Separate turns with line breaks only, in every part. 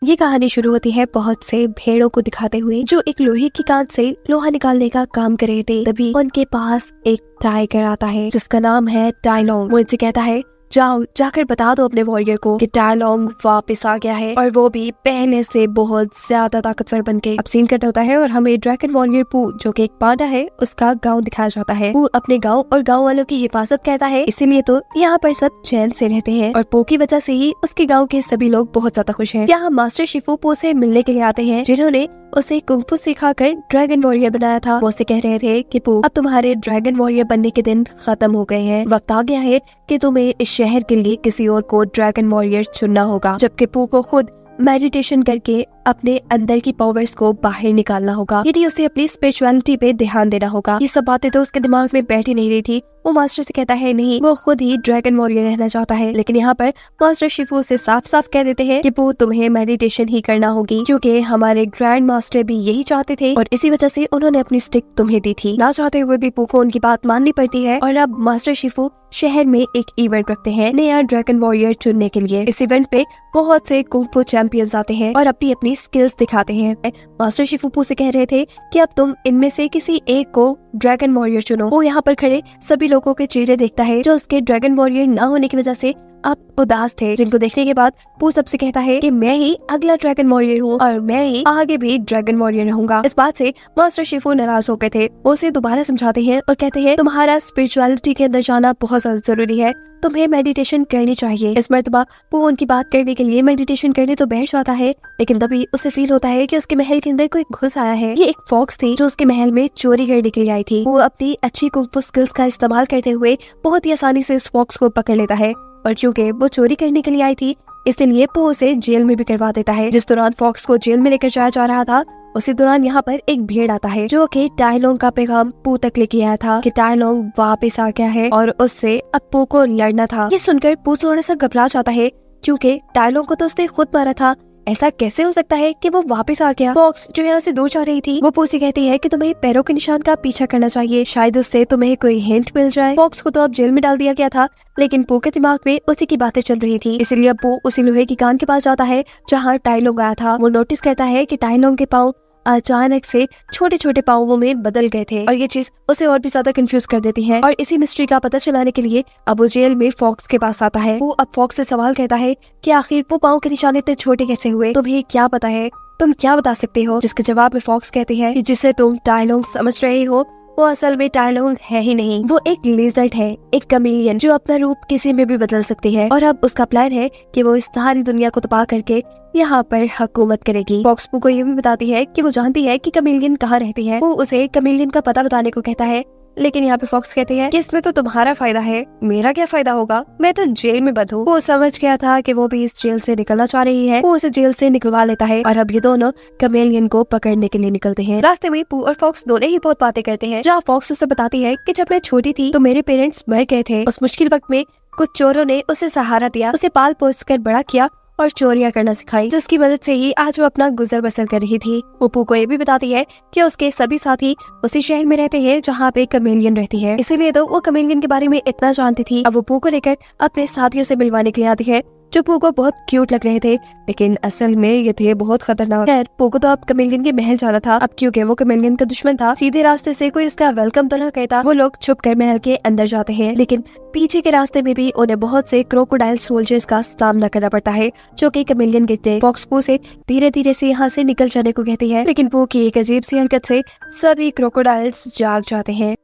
ये कहानी शुरू होती है बहुत से भेड़ों को दिखाते हुए जो एक लोहे की कांच से लोहा निकालने का काम कर रहे थे। तभी उनके पास एक टाइगर आता है जिसका नाम है टाइलोंग। वो इनसे कहता है, जाओ जाकर बता दो अपने वॉरियर को कि टाइलोंग वापस आ गया है और वो भी पहले से बहुत ज्यादा ताकतवर बनके। अब सीन कट होता है और हमें ड्रैगन वॉरियर पू, जो कि एक पांडा है, उसका गांव दिखाया जाता है। पू अपने गांव और गांव वालों की हिफाजत करता है, इसीलिए तो यहाँ पर सब चैन से रहते हैं और पू की वजह से ही उसके गाँव के सभी लोग बहुत ज्यादा खुश हैं। यहाँ मास्टर शिफू पू से मिलने के लिए आते हैं, जिन्होंने उसे कुंफू सिखाकर ड्रैगन वॉरियर बनाया था। वो उसे कह रहे थे कि पू, अब तुम्हारे ड्रैगन वॉरियर बनने के दिन खत्म हो गए हैं। वक्त आ गया है कि तुम्हें इस शहर के लिए किसी और को ड्रैगन वॉरियर चुनना होगा, जबकि पू को खुद मेडिटेशन करके अपने अंदर की पावर्स को बाहर निकालना होगा, यानी उसे अपनी स्पिरिचुअलिटी पे ध्यान देना होगा। ये सब बातें तो उसके दिमाग में बैठ ही नहीं रही थी। वो मास्टर से कहता है नहीं, वो खुद ही ड्रैगन वॉरियर रहना चाहता है। लेकिन यहाँ पर मास्टर शिफू से साफ साफ कह देते हैं कि पू, तुम्हें मेडिटेशन ही करना होगी, क्योंकि हमारे ग्रैंड मास्टर भी यही चाहते थे और इसी वजह से उन्होंने अपनी स्टिक तुम्हें दी थी। ना चाहते हुए भी पू को उनकी बात माननी पड़ती है और अब मास्टर शिफू शहर में एक इवेंट रखते हैं नया ड्रैगन वॉरियर चुनने के लिए। इस इवेंट पे बहुत से कुंफू चैंपियंस आते हैं और अपनी अपनी स्किल्स दिखाते हैं। मास्टर शिफू पू से कह रहे थे कि अब तुम इनमें से किसी एक को ड्रैगन वॉरियर चुनो। वो यहाँ पर खड़े सभी लोगों के चेहरे देखता है जो उसके ड्रैगन वॉरियर न होने की वजह से अब उदास थे, जिनको देखने के बाद पू सबसे कहता है कि मैं ही अगला ड्रैगन वॉरियर हूँ और मैं ही आगे भी ड्रैगन वॉरियर रहूंगा। इस बात से मास्टर शिफू नाराज हो गए थे। वो उसे दोबारा समझाते हैं और कहते हैं, तुम्हारा स्पिरिचुअलिटी के अंदर जाना बहुत ज्यादा जरूरी है, तुम्हें मेडिटेशन करनी चाहिए। इस मर्तबा पू उनकी बात करने के लिए मेडिटेशन करने तो बैठ जाता है, लेकिन तभी उसे फील होता है कि उसके महल के अंदर कोई घुस आया है। ये एक फॉक्स थी जो उसके महल में चोरी करने के लिए आई थी। वो अपनी अच्छी कुंफू स्किल्स का इस्तेमाल करते हुए बहुत ही आसानी से इस फॉक्स को पकड़ लेता है और चूंकि वो चोरी करने के लिए आई थी, इसलिए पू उसे जेल में भी करवा देता है। जिस दौरान फॉक्स को जेल में लेकर जाया जा रहा था, उसी दौरान यहाँ पर एक भेड़ आता है जो कि टाइलोंग का पैगाम पू तक लेके आया था कि टाइलोंग वापस आ गया है और उससे अब पू को लड़ना था। ये सुनकर पू थोड़ा सा घबरा जाता है, क्योंकि टाइलोंग को तो उसने खुद मारा था। ऐसा कैसे हो सकता है कि वो वापस आ गया? फॉक्स जो यहाँ से दूर जा रही थी, वो पू से कहती है कि तुम्हें पैरों के निशान का पीछा करना चाहिए, शायद उससे तुम्हें कोई हिंट मिल जाए। फॉक्स को तो अब जेल में डाल दिया गया था, लेकिन पू के दिमाग में उसी की बातें चल रही थी, इसलिए अब पू उसी लोहे की कान के पास जाता है जहाँ टाइलोंग आया था। वो नोटिस करता है कि टाइलोंग के पाँव अचानक से छोटे छोटे पाँवों में बदल गए थे और ये चीज उसे और भी ज्यादा कंफ्यूज कर देती है। और इसी मिस्ट्री का पता चलाने के लिए अब वो जेल में फॉक्स के पास आता है। वो अब फॉक्स से सवाल कहता है कि आखिर वो पाँव के निशान इतने छोटे कैसे हुए, तुम्हें क्या पता है, तुम क्या बता सकते हो? जिसके जवाब में फॉक्स कहती है कि जिसे तुम टाइलोंग समझ रहे हो वो असल में टाइलोंग है ही नहीं, वो एक लिजर्ड है, एक कमीलियन जो अपना रूप किसी में भी बदल सकती है और अब उसका प्लान है कि वो इस सारी दुनिया को तबाह करके यहाँ पर हुकूमत करेगी। फॉक्स पू को ये भी बताती है कि वो जानती है कि कमीलियन कहाँ रहती है। वो उसे कमीलियन का पता बताने को कहता है, लेकिन यहाँ पे फॉक्स कहते हैं कि इसमें तो तुम्हारा फायदा है, मेरा क्या फायदा होगा, मैं तो जेल में बंद हूँ। वो समझ गया था कि वो भी इस जेल से निकलना चाह रही है। वो उसे जेल से निकलवा लेता है और अब ये दोनों कमेलियन को पकड़ने के लिए निकलते हैं। रास्ते में पू और फॉक्स दोनों ही बहुत बातें करते हैं, जहाँ फॉक्स उसे बताती है कि जब मैं छोटी थी तो मेरे पेरेंट्स मर गए थे। उस मुश्किल वक्त में कुछ चोरों ने उसे सहारा दिया, उसे पाल पोस कर बड़ा किया और चोरियां करना सिखाई, जिसकी मदद से ही आज वो अपना गुजर बसर कर रही थी। वो पू को ये भी बताती है कि उसके सभी साथी उसी शहर में रहते हैं जहाँ पे कमेलियन रहती है, इसीलिए तो वो कमेलियन के बारे में इतना जानती थी। अब वो पू को लेकर अपने साथियों से मिलवाने के लिए आती है, जो पू को बहुत क्यूट लग रहे थे, लेकिन असल में ये थे बहुत खतरनाक। खैर, पू को तो अब कमेलियन के महल जाना था। अब क्योंकि वो कमेलियन का दुश्मन था, सीधे रास्ते से कोई उसका वेलकम तो न कहता। वो लोग छुप कर महल के अंदर जाते हैं, लेकिन पीछे के रास्ते में भी उन्हें बहुत से क्रोकोडाइल सोल्जर्स का सामना करना पड़ता है, जो कि कमेलियन के थे। फॉक्स पू से धीरे धीरे से यहाँ से निकल जाने को कहती है, लेकिन पू की एक अजीब सी हरकत से सभी क्रोकोडाइल्स जाग जाते हैं।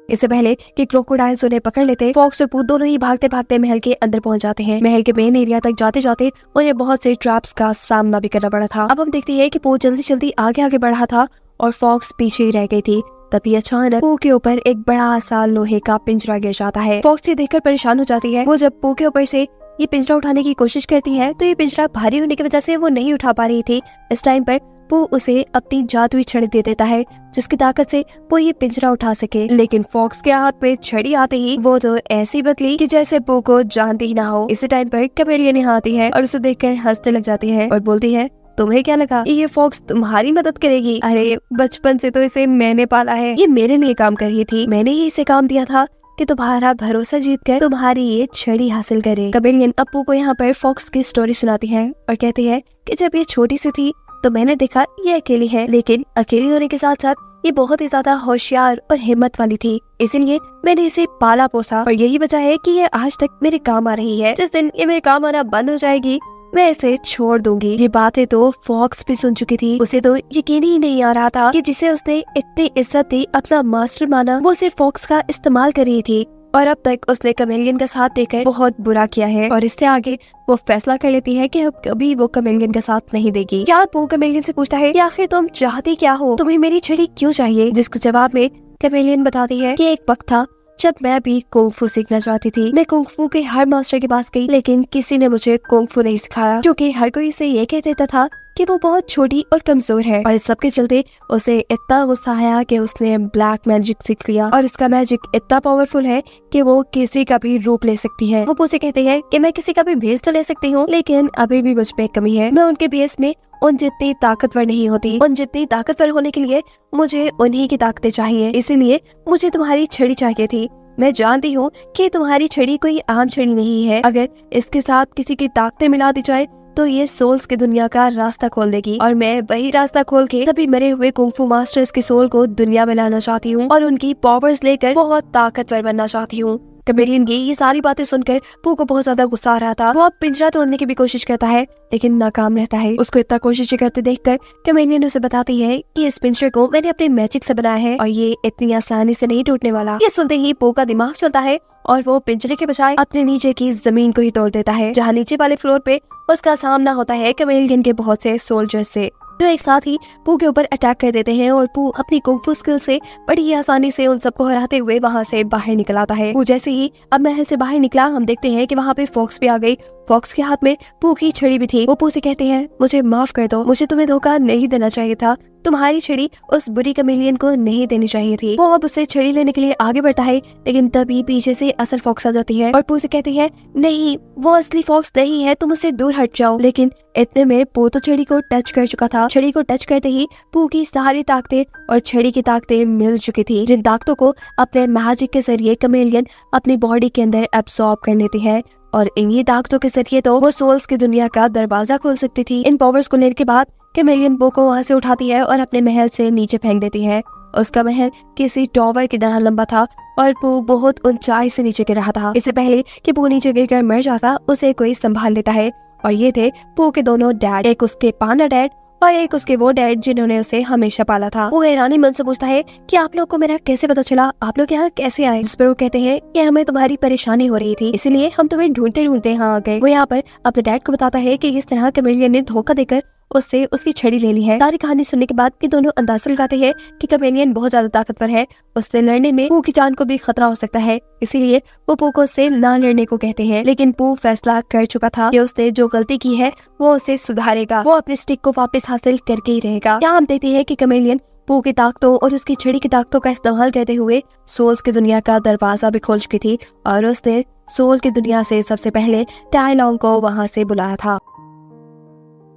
इससे पहले कि क्रोकोडाइल्स उन्हें पकड़ लेते, फॉक्स और पू दोनों ही भागते भागते महल के अंदर पहुंच जाते हैं। महल के मेन एरिया तक जाते जाते उन्हें बहुत से ट्रैप्स का सामना भी करना पड़ा था। अब हम देखते हैं कि पू जल्दी जल्दी आगे आगे बढ़ा था और फॉक्स पीछे ही रह गई थी। तभी अचानक पू के ऊपर एक बड़ा सा लोहे का पिंजरा गिर जाता है। फॉक्स ये देखकर परेशान हो जाती है। वो जब पू के ऊपर से ये पिंजरा उठाने की कोशिश करती है तो ये पिंजरा भारी होने की वजह से वो नहीं उठा पा रही थी। इस टाइम पर पू उसे अपनी जादुई छड़ी दे देता है, जिसकी ताकत से वो ये पिंजरा उठा सके। लेकिन फॉक्स के हाथ में छड़ी आते ही वो तो ऐसी बदली कि जैसे पू को जानती ही ना हो। इसी टाइम पर कमेलियन यहाँ आती है और उसे देखकर हंसने लग जाती है और बोलती है, तुम्हें क्या लगा ये फॉक्स तुम्हारी मदद करेगी? अरे बचपन से तो इसे मैंने पाला है, ये मेरे लिए काम कर रही थी, मैंने ही इसे काम दिया था कि तुम्हारा भरोसा जीतकर तुम्हारी ये छड़ी हासिल करे। कमेलियन अपू को यहाँ पर फॉक्स की स्टोरी सुनाती है और कहती है कि जब ये छोटी सी थी तो मैंने देखा ये अकेली है, लेकिन अकेली होने के साथ साथ ये बहुत ही ज्यादा होशियार और हिम्मत वाली थी, इसीलिए मैंने इसे पाला पोसा और यही वजह है कि ये आज तक मेरे काम आ रही है। जिस दिन ये मेरे काम आना बंद हो जाएगी मैं इसे छोड़ दूंगी। ये बातें तो फॉक्स भी सुन चुकी थी। उसे तो यकीन ही नहीं आ रहा था कि जिसे उसने इतनी इज्जत दी, अपना मास्टर माना, वो सिर्फ फॉक्स का इस्तेमाल कर रही थी और अब तक उसने कमेलियन का साथ देकर बहुत बुरा किया है। और इससे आगे वो फैसला कर लेती है कि अब कभी वो कमेलियन का साथ नहीं देगी। क्या वो कमेलियन से पूछता है कि आखिर तुम चाहती क्या हो, तुम्हें मेरी छड़ी क्यों चाहिए? जिसके जवाब में कमेलियन बताती है कि एक वक्त था जब मैं भी कुंग-फू सीखना चाहती थी। मैं कुंग-फू के हर मास्टर के पास गई, लेकिन किसी ने मुझे कुंग-फू नहीं सिखाया, क्योंकि हर कोई इसे ये कह देता था कि वो बहुत छोटी और कमजोर है। और इस सब के चलते उसे इतना गुस्सा आया कि उसने ब्लैक मैजिक सीख लिया और उसका मैजिक इतना पावरफुल है कि वो किसी का भी रूप ले सकती है। वो मुझसे कहती है कि मैं किसी का भी भेस तो ले सकती हूँ, लेकिन अभी भी मुझ पे कमी है। मैं उनके भेस में उन जितनी ताकतवर नहीं होती। उन जितनी ताकतवर होने के लिए मुझे उन्हीं की ताकतें चाहिए, इसीलिए मुझे तुम्हारी छड़ी चाहिए थी। मैं जानती हूँ कि तुम्हारी छड़ी कोई आम छड़ी नहीं है। अगर इसके साथ किसी की ताकतें मिला दी जाए तो ये सोल्स की दुनिया का रास्ता खोल देगी और मैं वही रास्ता खोल के सभी मरे हुए कुंग-फू मास्टर्स के सोल को दुनिया में लाना चाहती हूँ और उनकी पावर्स लेकर बहुत ताकतवर बनना चाहती हूँ। कमेलियन की ये सारी बातें सुनकर पू को बहुत ज्यादा गुस्सा आ रहा था। वो अब पिंजरा तोड़ने की भी कोशिश करता है, लेकिन नाकाम रहता है। उसको इतना कोशिश करते देखकर कमेलियन उसे बताती है कि इस पिंजरे को मैंने अपने मैजिक से बनाया है और ये इतनी आसानी से नहीं टूटने वाला। ये सुनते ही पू का दिमाग चलता है और वो पिंजरे के बजाय अपने नीचे की जमीन को ही तोड़ देता है, जहाँ नीचे वाले फ्लोर पे उसका सामना होता है कमेलियन के बहुत से सोल्जर्स से, जो एक साथ ही पू के ऊपर अटैक कर देते हैं और पू अपनी कुंग-फू स्किल से बड़ी ही आसानी से उन सबको हराते हुए वहाँ से बाहर निकल आता है। पू जैसे ही अब महल से बाहर निकला, हम देखते हैं कि वहाँ पे फॉक्स भी आ गई। फॉक्स के हाथ में पू की छड़ी भी थी। वो पू से कहते हैं, मुझे माफ कर दो, मुझे तुम्हें धोखा नहीं देना चाहिए था, तुम्हारी छड़ी उस बुरी कमेलियन को नहीं देनी चाहिए थी। वो अब उससे छड़ी लेने के लिए आगे बढ़ता है, लेकिन तभी पीछे से असल फॉक्स आ जाती है और पू से कहती है, नहीं वो असली फॉक्स नहीं है, तुम उससे दूर हट जाओ। लेकिन इतने में पू तो छड़ी को टच कर चुका था। छड़ी को टच करते ही पू की सारी ताकतें और छड़ी की ताकतें मिल चुकी थी, जिन ताकतों को अपने मैजिक के जरिए कमेलियन अपनी बॉडी के अंदर एब्सॉर्ब कर लेती है और इन्हीं ताकतों के जरिए तो वो सोल्स की दुनिया का दरवाजा खोल सकती थी। इन पावर्स को लेने के बाद कमेलियन पू को वहाँ से उठाती है और अपने महल से नीचे फेंक देती है। उसका महल किसी टॉवर की तरह लंबा था और पू बहुत ऊंचाई से नीचे गिर रहा था। इससे पहले कि पू नीचे गिरकर मर जाता, उसे कोई संभाल लेता है और ये थे पू के दोनों डैड, एक उसके पांडा डैड और एक उसके वो डैड जिन्होंने उसे हमेशा पाला था। वो हैरानी मन से पूछता है कि आप लोग को मेरा कैसे पता चला, आप लोग यहाँ कैसे आए? जिस पर वो कहते हैं कि हमें तुम्हारी परेशानी हो रही थी, इसीलिए हम तुम्हें ढूंढते ढूंढते यहाँ आ गए। वो यहाँ पर अपने डैड को बताता है कि किस तरह कमेलियन ने धोखा देकर उससे उसकी छड़ी ले ली है। सारी कहानी सुनने के बाद ये दोनों अंदाजा लगाते हैं कि कमेलियन बहुत ज्यादा ताकतवर है, उससे लड़ने में पू की जान को भी खतरा हो सकता है, इसीलिए वो पू को उससे ना लड़ने को कहते हैं। लेकिन पू फैसला कर चुका था कि उसने जो गलती की है वो उसे सुधारेगा, वो अपने स्टिक को वापस हासिल करके ही रहेगा। यहाँ हम देखते हैं कि कमेलियन पू की ताकतों और उसकी छड़ी की ताकतों का इस्तेमाल करते हुए सोल्स की दुनिया का दरवाजा भी खोल चुकी थी और उसने सोल की दुनिया से सबसे पहले टाई लॉन्ग को वहाँ से बुलाया था।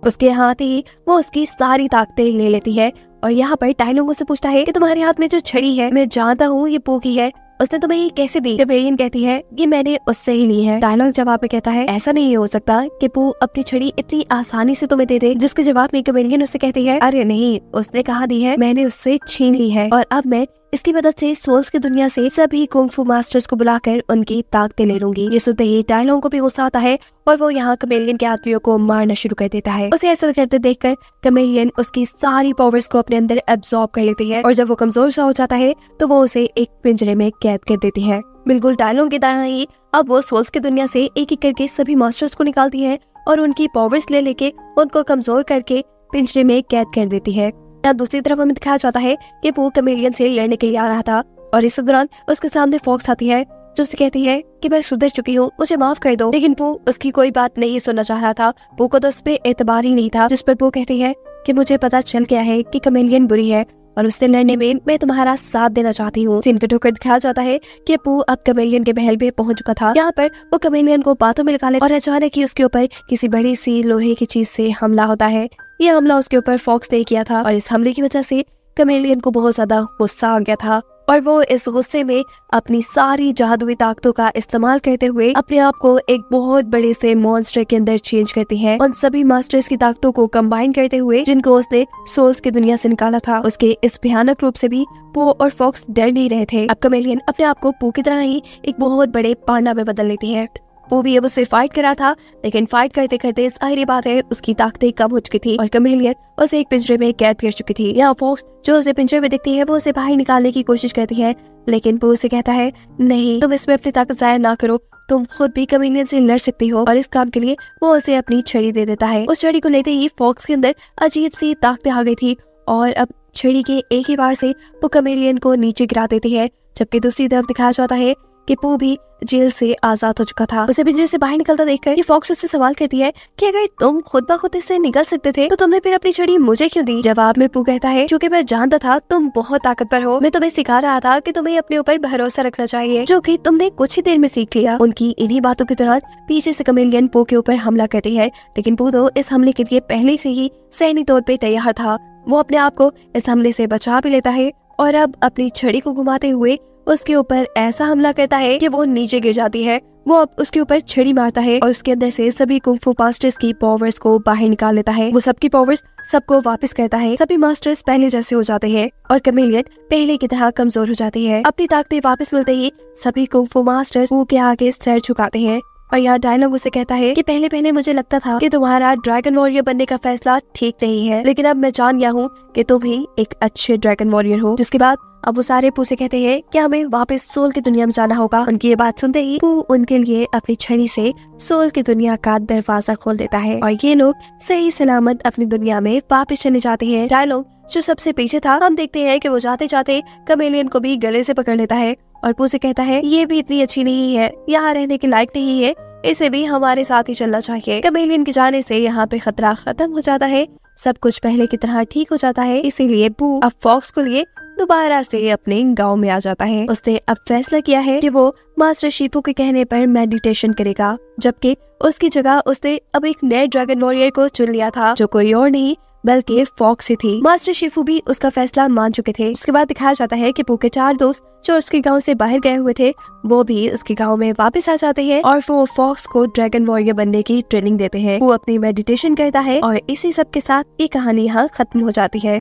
उसके हाथ ही वो उसकी सारी ताकतें ले लेती है और यहाँ पर टाई लॉन्ग से पूछता है कि तुम्हारे हाथ में जो छड़ी है, मैं जानता हूँ ये पू की है, उसने तुम्हें ये कैसे दी? कमेलियन कहती है ये मैंने उससे ही ली है। टाई लॉन्ग जवाब में कहता है ऐसा नहीं हो सकता कि पू अपनी छड़ी इतनी आसानी से तुम्हें दे दे। जिसके जवाब में कमेलियन उससे कहती है, अरे नहीं, उसने कहा दी है, मैंने उससे छीन ली है और अब मैं इसकी मदद से सोल्स की दुनिया से सभी कुंग-फू मास्टर्स को बुलाकर उनकी ताकतें ले लूंगी। ये सुनते ही टाई लॉन्ग को भी गुस्सा आता है और वो यहाँ कमेलियन के आदमियों को मारना शुरू कर देता है। उसे ऐसा करते देखकर कमेलियन उसकी सारी पावर्स को अपने अंदर एब्सॉर्ब कर लेती है और जब वो कमजोर सा हो जाता है तो वो उसे एक पिंजरे में कैद कर देती है। बिल्कुल टाई लॉन्ग की तरह ही अब वो सोल्स की दुनिया से एक एक करके सभी मास्टर्स को निकालती है और उनकी पावर्स ले लेके उनको कमजोर करके पिंजरे में कैद कर देती है। दूसरी तरफ हमें दिखाया जाता है कि पू कमेलियन से लड़ने के लिए आ रहा था और इस दौरान उसके सामने फॉक्स आती है जो उसे कहती है कि मैं सुधर चुकी हूँ, मुझे माफ कर दो। लेकिन पू उसकी कोई बात नहीं सुनना चाह रहा था। पू को तो उस पे एतबार ही नहीं था। जिस पर पू कहती है कि मुझे पता चल गया है कि कमेलियन बुरी है और उससे लड़ने में मैं तुम्हारा साथ देना चाहती हूँ। सीन कट होकर दिखाया जाता है कि पू अब कमेलियन के महल पे पहुंच चुका था। यहाँ पर वो कमेलियन को बातों में लगा ले और अचानक ही उसके ऊपर किसी बड़ी सी लोहे की चीज से हमला होता है। ये हमला उसके ऊपर फॉक्स ने किया था और इस हमले की वजह से कमेलियन को बहुत ज्यादा गुस्सा आ गया था और वो इस गुस्से में अपनी सारी जादुई ताकतों का इस्तेमाल करते हुए अपने आप को एक बहुत बड़े से मॉन्स्टर के अंदर चेंज करती है। उन सभी मास्टर्स की ताकतों को कंबाइन करते हुए जिनको उसने सोल्स की दुनिया से निकाला था, उसके इस भयानक रूप से भी पो और फॉक्स डर नहीं रहे थे। अब कमेलियन अपने आप को पो की तरह ही एक बहुत बड़े पांडा में बदल लेती है। वो भी अब उससे फाइट करा था, लेकिन फाइट करते करते जाहिर बात है उसकी ताकतें कम हो चुकी थी और कमेलियन उसे एक पिंजरे में कैद कर चुकी थी। यहाँ फॉक्स जो उसे पिंजरे में दिखती है वो उसे बाहर निकालने की कोशिश करती है, लेकिन वो उसे कहता है नहीं, तुम इसमें अपनी ताकत जाया ना करो, तुम खुद भी कमेलियन से लड़ सकती हो। और इस काम के लिए वो उसे अपनी छड़ी दे देता है। उस छड़ी को लेते ही फॉक्स के अंदर अजीब सी ताकतें आ गई थी और अब छड़ी के एक ही बार से वो कमेलियन को नीचे गिरा देती है। जबकि दूसरी तरफ दिखाया जाता है कि पू भी जेल से आजाद हो चुका था। उसे पिंजरे से बाहर निकलता देखकर फॉक्स उससे सवाल करती है कि अगर तुम खुद ब खुद इससे निकल सकते थे तो तुमने फिर अपनी छड़ी मुझे क्यों दी। जवाब में पू कहता है क्योंकि मैं जानता था तुम बहुत ताकतवर हो, मैं तुम्हें सिखा रहा था कि तुम्हें अपने ऊपर भरोसा रखना चाहिए, जो कि तुमने कुछ ही देर में सीख लिया। उनकी इन्हीं बातों के दौरान पीछे से कमेलियन पू के ऊपर हमला करती है, लेकिन पू तो इस हमले के लिए पहले से ही सैन्य तौर पर तैयार था। वो अपने आप को इस हमले से बचा भी लेता है और अब अपनी छड़ी को घुमाते हुए उसके ऊपर ऐसा हमला करता है कि वो नीचे गिर जाती है। वो अब उसके ऊपर छड़ी मारता है और उसके अंदर से सभी कुंग-फू मास्टर्स की पावर्स को बाहर निकाल लेता है। वो सबकी पावर्स सबको वापस करता है। सभी मास्टर्स पहले जैसे हो जाते हैं और कमेलियन पहले की तरह कमजोर हो जाती है। अपनी ताकतें वापस मिलते ही सभी कुंग-फू मास्टर्स वो के आगे सर झुकाते हैं और यहाँ डायलॉग उसे कहता है कि पहले मुझे लगता था कि तुम्हारा ड्रैगन वॉरियर बनने का फैसला ठीक नहीं है, लेकिन अब मैं जान गया हूँ कि तुम ही एक अच्छे ड्रैगन वॉरियर हो। जिसके बाद अब वो सारे पू से कहते हैं कि हमें वापस सोल की दुनिया में जाना होगा। उनकी ये बात सुनते ही पू उनके लिए अपनी छड़ी से सोल की दुनिया का दरवाजा खोल देता है और ये लोग सही सलामत अपनी दुनिया में वापस चले जाते हैं। डायलॉग जो सबसे पीछे था, हम देखते हैं कि वो जाते जाते कमेलियन को भी गले से पकड़ लेता है और पू से कहता है ये भी इतनी अच्छी नहीं है, यहाँ रहने के लायक नहीं है, इसे भी हमारे साथ ही चलना चाहिए। कमेलियन के जाने से यहाँ पे खतरा खत्म हो जाता है, सब कुछ पहले की तरह ठीक हो जाता है। इसीलिए पू अब फॉक्स को लिए दोबारा से अपने गांव में आ जाता है। उसने अब फैसला किया है कि वो मास्टर शिफू के कहने पर मेडिटेशन करेगा, जबकि उसकी जगह उसने अब एक नए ड्रैगन वॉरियर को चुन लिया था जो कोई और नहीं बल्कि फॉक्स ही थी। मास्टर शिफू भी उसका फैसला मान चुके थे। उसके बाद दिखाया जाता है कि पू के 4 दोस्त जो उसके गांव से बाहर गए हुए थे वो भी उसके गांव में वापस आ जाते हैं और वो फॉक्स को ड्रैगन वॉरियर बनने की ट्रेनिंग देते हैं। वो अपनी मेडिटेशन करता है और इसी सब के साथ ये कहानी यहाँ खत्म हो जाती है।